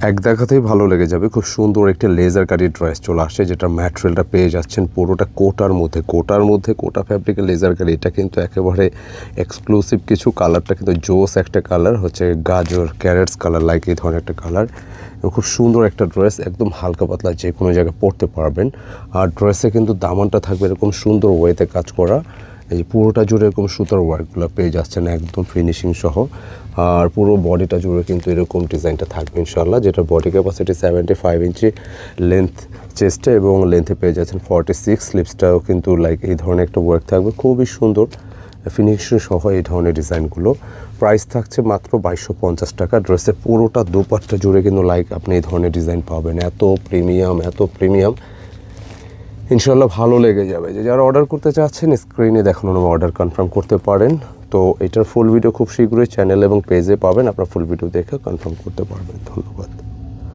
এক দেখাতেই ভালো লেগে যাবে। খুব সুন্দর একটা লেজার কাটি ড্রেস চলে আসছে, যেটা ম্যাটেরিয়ালটা পেয়ে যাচ্ছেন পুরোটা কোটার মধ্যে কোটা ফ্যাব্রিকের লেজার কাটি। এটা কিন্তু একেবারে এক্সক্লুসিভ কিছু। কালারটা কিন্তু জোস একটা কালার, হচ্ছে গাজর ক্যারেটস কালার লাইক এই ধরনের একটা কালার। খুব সুন্দর একটা ড্রেস, একদম হালকা পাতলা যে কোনো জায়গায় পরতে পারবেন। আর ড্রেসে কিন্তু দামানটা থাকবে এরকম সুন্দর ওয়েতে কাজ করা। এই পুরোটা জুড়ে এরকম সুতার ওয়ার্কগুলো পেয়ে যাচ্ছেন একদম ফিনিশিং সহ। আর পুরো বডিটা জুড়ে কিন্তু এরকম ডিজাইনটা থাকবে ইনশাল্লাহ, যেটা বডি ক্যাপাসিটি 75 ইঞ্চি লেন্থ চেস্টে, এবং লেন্থে পেয়ে যাচ্ছেন 46। স্লিপসটাও কিন্তু লাইক এই ধরনের একটা ওয়ার্ক থাকবে, খুবই সুন্দর ফিনিশিং সহ এই ধরনের ডিজাইনগুলো। প্রাইস থাকছে মাত্র 2250 টাকা। ড্রেসের পুরোটা দুপাট্টা জুড়ে কিন্তু লাইক আপনি এই ধরনের ডিজাইন পাবেন, এত প্রিমিয়াম ইনশাল্লাহ ভালো লেগে যাবে। যে যারা অর্ডার করতে চাচ্ছেন স্ক্রিনে দেখানো অর্ডার কনফার্ম করতে পারেন। তো এটার ফুল ভিডিও খুব শীঘ্রই চ্যানেল এবং পেজে পাবেন, আপনার ফুল ভিডিও দেখে কনফার্ম করতে পারবেন। ধন্যবাদ।